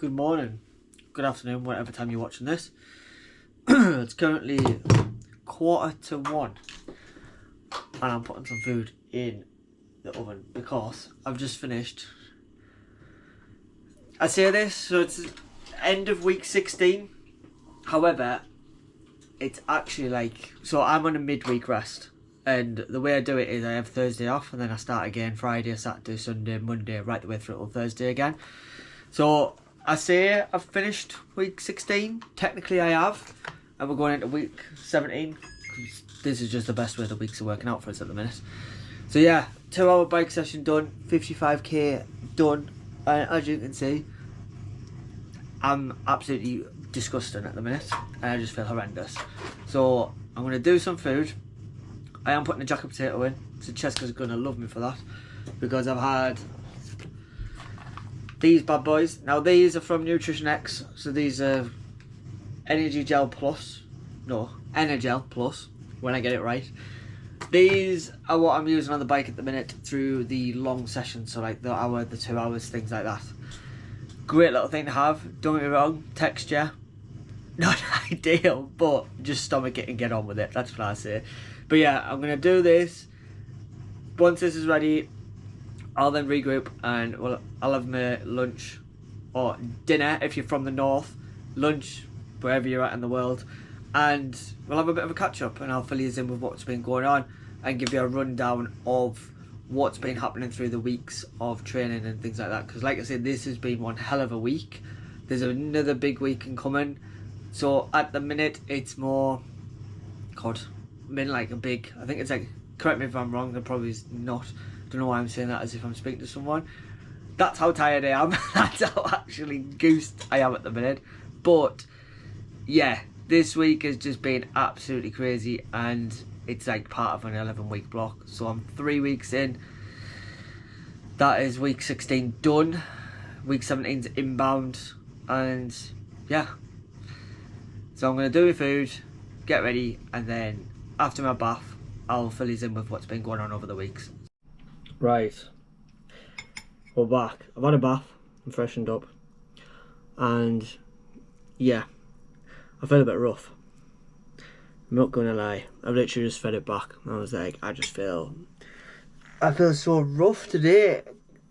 good morning, good afternoon, whatever time you're watching this. It's currently 1:45 and I'm putting some food in the oven because I've just finished. I say this, so it's end of week 16. However, it's actually like, so I'm on a midweek rest. And the way I do it is I have Thursday off and then I start again Friday, Saturday, Sunday, Monday, right the way through till Thursday again. So I say I've finished week 16. Technically I have. And we're going into week 17. This is just the best way the weeks are working out for us at the minute. So yeah, 2-hour bike session done, 55k done. And as you can see, I'm absolutely disgusting at the minute. And I just feel horrendous. So I'm going to do some food. I am putting a jacket potato in, so Cheska's going to love me for that, because I've had these bad boys. Now these are from Nutrition X, so these are Energy Gel Plus, no, Energel Plus, when I get it right. These are what I'm using on the bike at the minute through the long sessions, so like the hour, the 2 hours, things like that. Great little thing to have, don't get me wrong, texture, not ideal, but just stomach it and get on with it, that's what I say. But yeah, I'm going to do this. Once this is ready, I'll then regroup and I'll have my lunch or dinner if you're from the north, lunch wherever you're at in the world, and we'll have a bit of a catch up and I'll fill you in with what's been going on and give you a rundown of what's been happening through the weeks of training and things like that, because like I said, this has been one hell of a week. There's another big week coming, so at the minute it's more been like a big, I think it's like, correct me if I'm wrong, there probably is not, don't know why I'm saying that as if I'm speaking to someone. That's how tired I am. That's how actually goosed I am at the minute. But yeah, this week has just been absolutely crazy and it's like part of an 11-week block. So I'm 3 weeks in. That is week 16 done. Week 17's inbound, and yeah. So I'm going to do my food, get ready, and then after my bath, I'll fill you in with what's been going on over the weeks. Right, we're back. I've had a bath, I'm freshened up, and yeah, I feel a bit rough. I'm not gonna lie, I've literally just fed it back. I was like, I feel so rough today.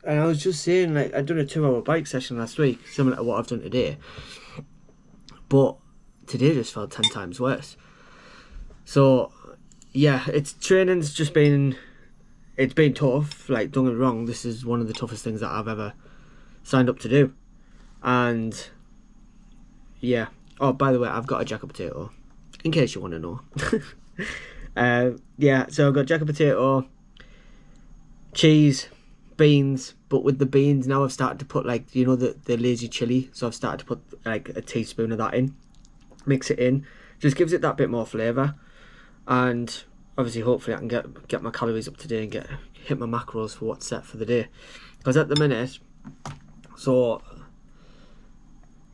And I was just saying, like, I'd done a 2-hour bike session last week, similar to what I've done today, but today just felt 10 times worse. So yeah, training's just been, it's been tough. Like, don't get me wrong, this is one of the toughest things that I've ever signed up to do. And yeah, oh, by the way, I've got a jacket potato, in case you want to know. Yeah, so I've got jacket potato, cheese, beans, but with the beans now I've started to put, like, you know, the lazy chili, so I've started to put like a teaspoon of that in, mix it in, just gives it that bit more flavour. And obviously hopefully I can get my calories up today and hit my macros for what's set for the day, because at the minute, so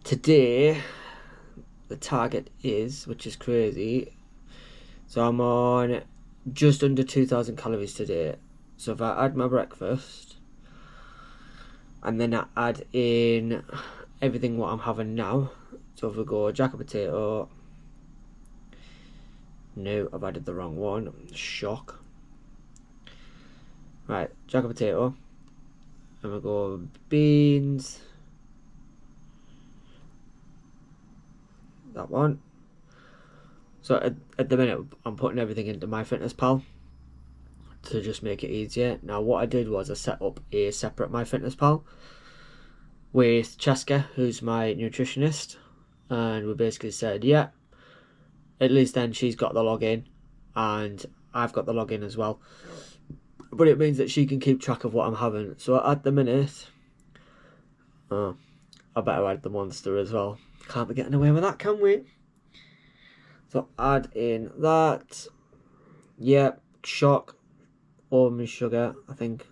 today the target is, which is crazy, so I'm on just under 2,000 calories today. So if I add my breakfast and then I add in everything what I'm having now, so if we go jacket potato, no, I've added the wrong one, shock. Right, jacket potato, and we go beans, that one. So at the minute I'm putting everything into MyFitnessPal to just make it easier. Now what I did was I set up a separate MyFitnessPal with Cheska, who's my nutritionist, and we basically said, yeah, at least then she's got the login and I've got the login as well, but it means that she can keep track of what I'm having. So at the minute, I better add the monster as well, can't be getting away with that, can we? So add in that, yeah, shock, almond sugar, I think,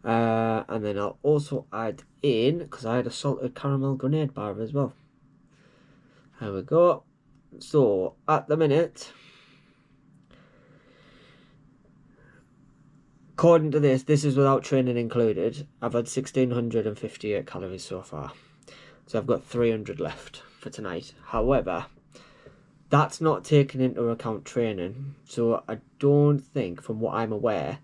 and then I'll also add in, because I had a salted caramel grenade bar as well. There we go. So at the minute, according to this is without training included, I've had 1,658 calories so far. So I've got 300 left for tonight. However, that's not taking into account training. So I don't think, from what I'm aware,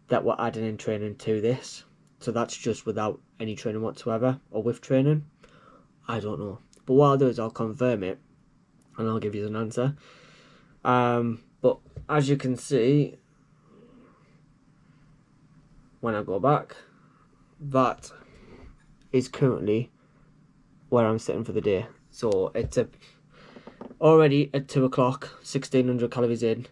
that we're adding in training to this. So that's just without any training whatsoever, or with training. I don't know. But what I'll do is I'll confirm it, and I'll give you an answer. But as you can see, when I go back, that is currently where I'm sitting for the day. So it's already at 2 o'clock, 1600 calories in.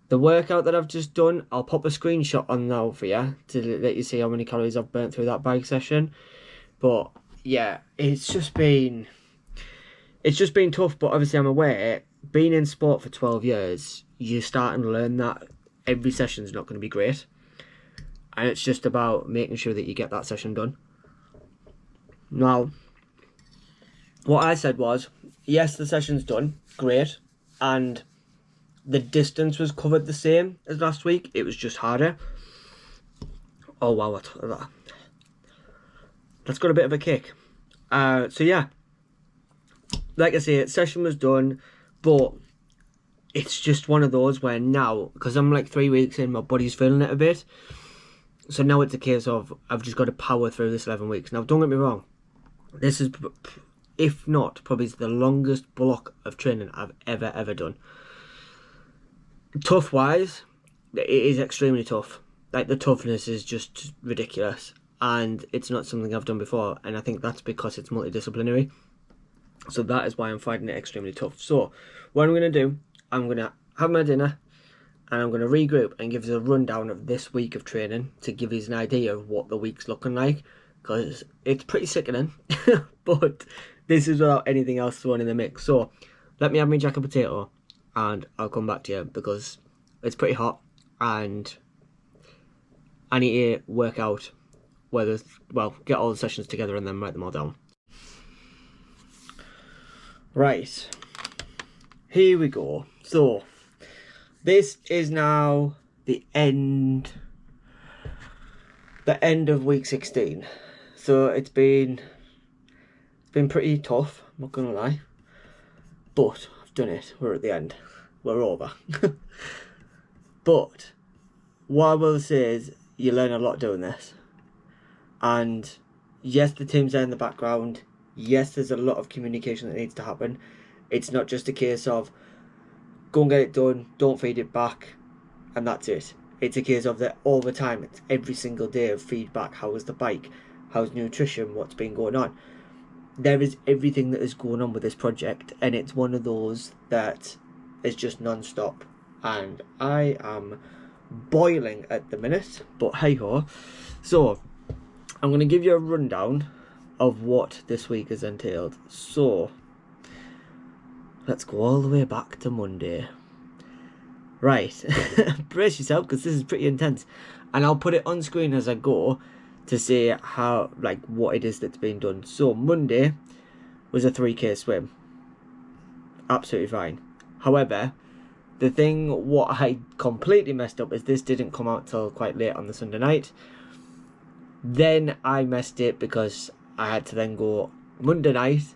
The workout that I've just done, I'll pop a screenshot on now for you to let you see how many calories I've burnt through that bike session. But yeah, it's just been tough. But obviously I'm aware, being in sport for 12 years, you're starting to learn that every session's not going to be great. And it's just about making sure that you get that session done. Now, what I said was, yes, the session's done, great, and the distance was covered the same as last week. It was just harder. Oh wow, that's got a bit of a kick. So yeah, like I say, session was done, but it's just one of those where now, because I'm like 3 weeks in, my body's feeling it a bit. So now it's a case of I've just got to power through this 11 weeks. Now, don't get me wrong, this is, if not, probably the longest block of training I've ever done. Tough wise, it is extremely tough. Like, the toughness is just ridiculous, and it's not something I've done before, and I think that's because it's multidisciplinary. So that is why I'm finding it extremely tough. So what I'm going to do, I'm going to have my dinner, and I'm going to regroup and give you a rundown of this week of training to give you an idea of what the week's looking like, because it's pretty sickening. But this is without anything else thrown in the mix. So let me have my jack of potato, and I'll come back to you, because it's pretty hot and I need to work out whether, well, get all the sessions together and then write them all down. Right, here we go. So this is now the end of week 16. So it's been pretty tough, I'm not gonna lie, but I've done it. We're at the end, we're over. But what I will say is, you learn a lot doing this. And yes, the team's there in the background. Yes, there's a lot of communication that needs to happen. It's not just a case of go and get it done, don't feed it back, and that's it. It's a case of that all the time. It's every single day of feedback. How was the bike? How's nutrition? What's been going on? There is everything that is going on with this project, and it's one of those that is just non-stop. And I am boiling at the minute, but hey ho. So I'm going to give you a rundown of what this week has entailed. So let's go all the way back to Monday. Right, brace yourself, because this is pretty intense, and I'll put it on screen as I go to see how, like, what it is that's been done. So Monday was a 3k swim, absolutely fine. However, the thing what I completely messed up is this didn't come out till quite late on the Sunday night. Then I messed it because I had to then go Monday night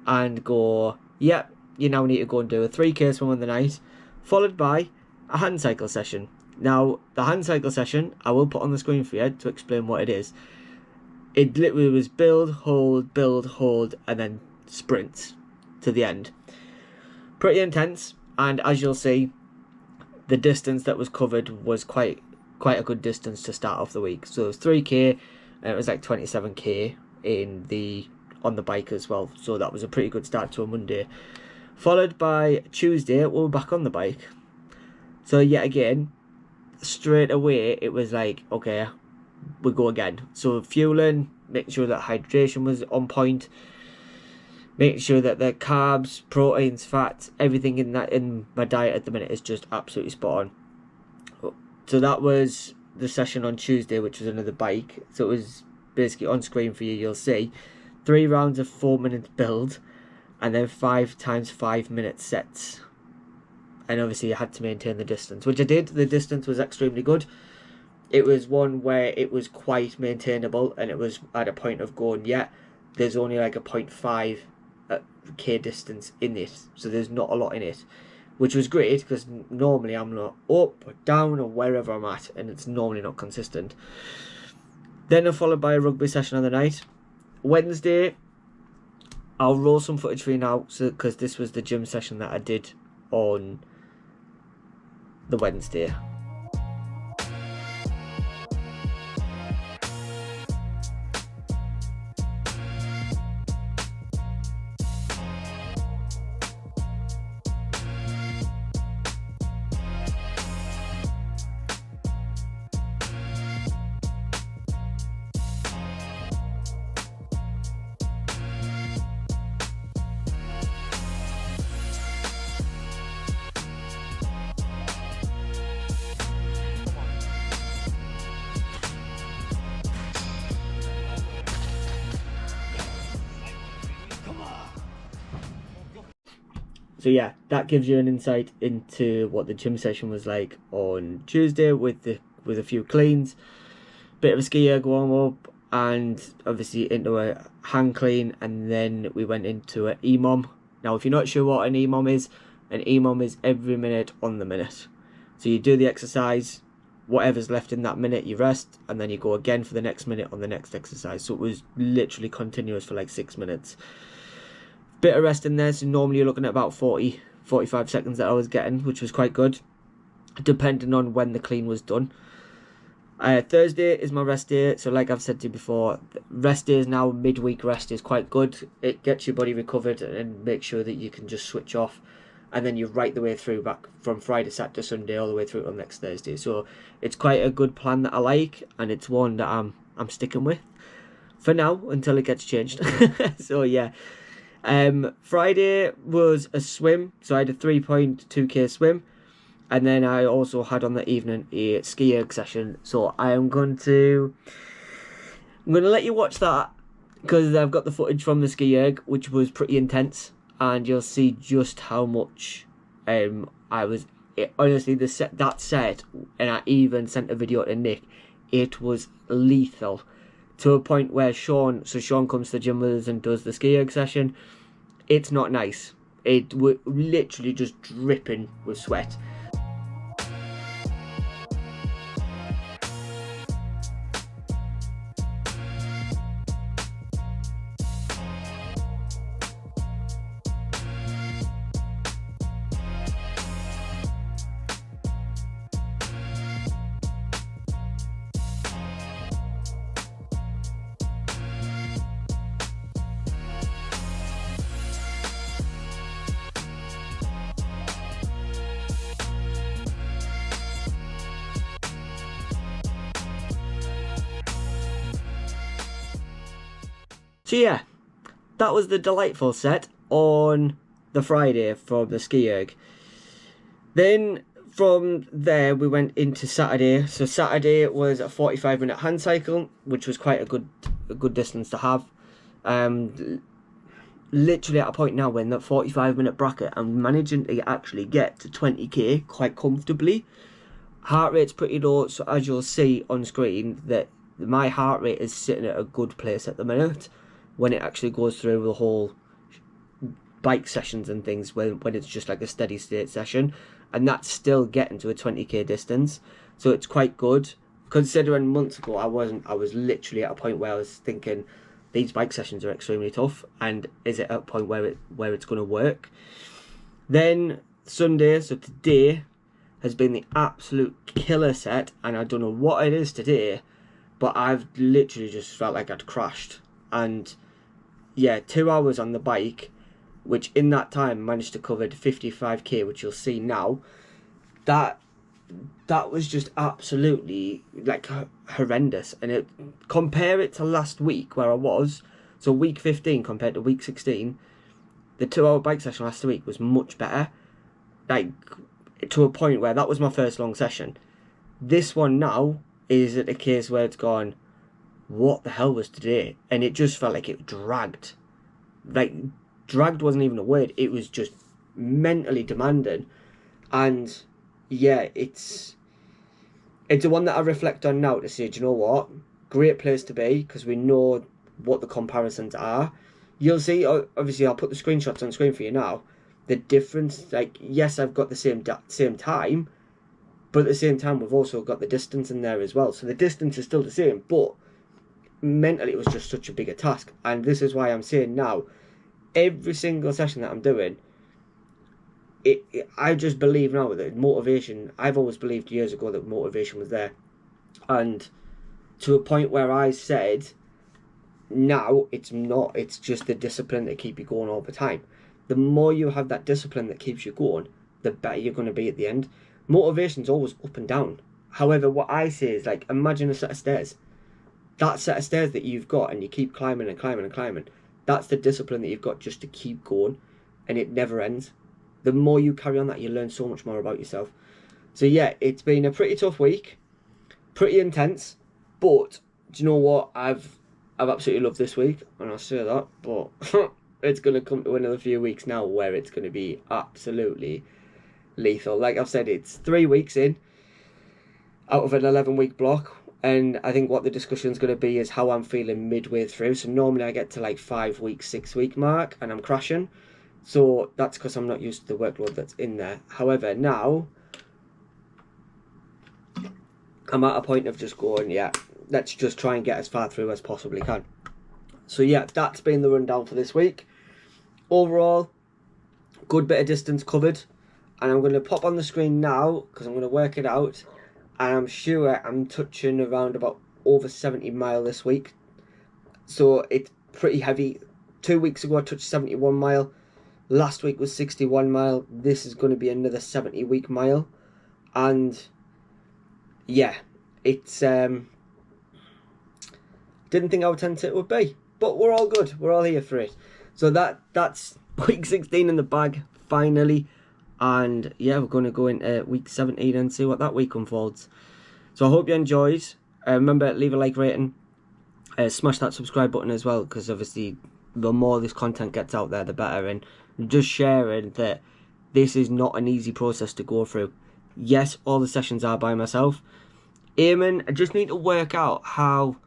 and go, yep, you now need to go and do a 3k swim on the night, followed by a hand cycle session. Now, the hand cycle session, I will put on the screen for you to explain what it is. It literally was build, hold, and then sprint to the end. Pretty intense, and as you'll see, the distance that was covered was quite a good distance to start off the week. So it was 3k, and it was like 27k on the bike as well. So that was a pretty good start to a Monday. Followed by Tuesday, we were back on the bike. So yet again, straight away, it was like, okay, we go again. So fueling, making sure that hydration was on point, making sure that the carbs, proteins, fats, everything in my diet at the minute is just absolutely spot on. So that was the session on Tuesday, which was another bike. So it was basically on screen for you, you'll see 3 rounds of 4 minutes build, and then 5 times 5 minute sets. And obviously you had to maintain the distance, which I did. The distance was extremely good. It was one where it was quite maintainable, and it was at a point of going, yeah, there's only like a 0.5 K distance in it, so there's not a lot in it, which was great because normally I'm not up or down or wherever I'm at, and it's normally not consistent. Then followed by a rugby session on the night. Wednesday, I'll roll some footage for you now, because this was the gym session that I did on the Wednesday. So yeah, that gives you an insight into what the gym session was like on Tuesday with a few cleans, bit of a SkiErg warm up, and obviously into a hang clean, and then we went into an EMOM. Now, if you're not sure what an EMOM is every minute on the minute. So you do the exercise, whatever's left in that minute you rest, and then you go again for the next minute on the next exercise. So it was literally continuous for like 6 minutes. Bit of rest in there, so normally you're looking at about 40-45 seconds that I was getting, which was quite good, depending on when the clean was done. Thursday is my rest day, so like I've said to you before, rest days now, midweek rest is quite good. It gets your body recovered and makes sure that you can just switch off, and then you're right the way through, back from Friday, Saturday, Sunday, all the way through till next Thursday. So it's quite a good plan that I like, and it's one that I'm sticking with for now until it gets changed. So yeah. Friday was a swim, so I had a 3.2k swim, and then I also had on the evening a SkiErg session. So I'm going to let you watch that, because I've got the footage from the SkiErg, which was pretty intense, and you'll see just how much honestly, that set, and I even sent a video to Nick, it was lethal. To a point where Sean comes to the gym with us and does the SkiErg session. It's not nice. It was literally just dripping with sweat. So yeah, that was the delightful set on the Friday from the SkiErg. Then from there we went into Saturday. So Saturday was a 45-minute hand cycle, which was quite a good distance to have. Literally at a point now when that 45-minute bracket, I'm managing to actually get to 20k quite comfortably. Heart rate's pretty low, so as you'll see on screen, that my heart rate is sitting at a good place at the minute when it actually goes through the whole bike sessions and things, when it's just like a steady state session, and that's still getting to a 20k distance. So it's quite good, considering months ago I was literally at a point where I was thinking these bike sessions are extremely tough, and is it at a point where it's going to work? Then Sunday, so today, has been the absolute killer set, and I don't know what it is today, but I've literally just felt like I'd crashed. And yeah, 2 hours on the bike, which in that time managed to cover 55k, which you'll see now. That was just absolutely like horrendous. And compare it to last week where I was, so week 15 compared to week 16, the 2 hour bike session last week was much better, like to a point where that was my first long session. This one now is at a case where it's gone, what the hell was today? And it just felt like it dragged. Like, dragged wasn't even a word. It was just mentally demanding. And yeah, it's the one that I reflect on now to say, do you know what? Great place to be, because we know what the comparisons are. You'll see, obviously I'll put the screenshots on screen for you now. The difference, like, yes, I've got the same time, but at the same time we've also got the distance in there as well. So the distance is still the same, but mentally it was just such a bigger task. And this is why I'm saying now, every single session that I'm doing, I just believe now that motivation, I've always believed years ago that motivation was there. And to a point where I said, now it's not, it's just the discipline that keep you going all the time. The more you have that discipline that keeps you going, the better you're going to be at the end. Motivation's always up and down. However, what I say is, like, imagine a set of stairs. That set of stairs that you've got, and you keep climbing and climbing and climbing, that's the discipline that you've got just to keep going, and it never ends. The more you carry on that, you learn so much more about yourself. So yeah, it's been a pretty tough week, pretty intense, but do you know what? I've absolutely loved this week, and I say that, but it's going to come to another few weeks now where it's going to be absolutely lethal. Like I've said, it's 3 weeks in out of an 11-week block, and I think what the discussion is going to be is how I'm feeling midway through. So normally I get to like 5 week, 6 week mark and I'm crashing, so that's because I'm not used to the workload that's in there. However, now I'm at a point of just going, yeah, let's just try and get as far through as possibly can. So yeah, that's been the rundown for this week. Overall, good bit of distance covered, and I'm going to pop on the screen now because I'm going to work it out, and I'm sure I'm touching around about over 70 mile this week, so it's pretty heavy. 2 weeks ago I touched 71 mile, last week was 61 mile, this is going to be another 70 week mile, and yeah, it's didn't think how intense it would be, but we're all good, we're all here for it. So that's week 16 in the bag finally, and yeah, we're going to go into week 17 and see what that week unfolds. So I hope you enjoyed. Remember, leave a like rating, smash that subscribe button as well, because obviously the more this content gets out there the better, and just sharing that this is not an easy process to go through. Yes, all the sessions are by myself. Eamon, I just need to work out how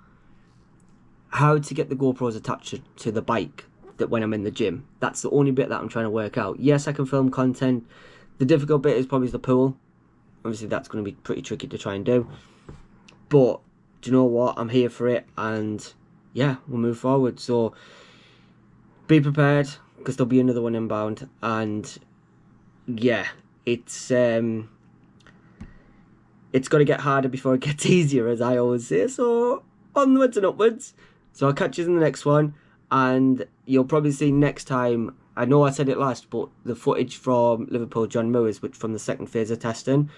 to get the GoPros attached to the bike that when I'm in the gym. That's the only bit that I'm trying to work out. Yes, I can film content. The difficult bit is probably the pool. Obviously that's going to be pretty tricky to try and do, but do you know what, I'm here for it, and yeah, we'll move forward. So be prepared, because there'll be another one inbound, and yeah, it's got to get harder before it gets easier, as I always say. So onwards and upwards. So I'll catch you in the next one, and you'll probably see next time, I know I said it last, but the footage from Liverpool John Moores, which from the second phase of testing,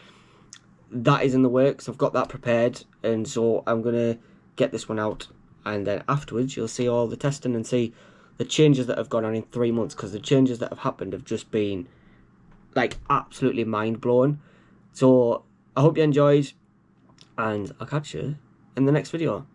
that is in the works. I've got that prepared, and so I'm going to get this one out, and then afterwards you'll see all the testing and see the changes that have gone on in 3 months, because the changes that have happened have just been like absolutely mind-blowing. So I hope you enjoyed, and I'll catch you in the next video.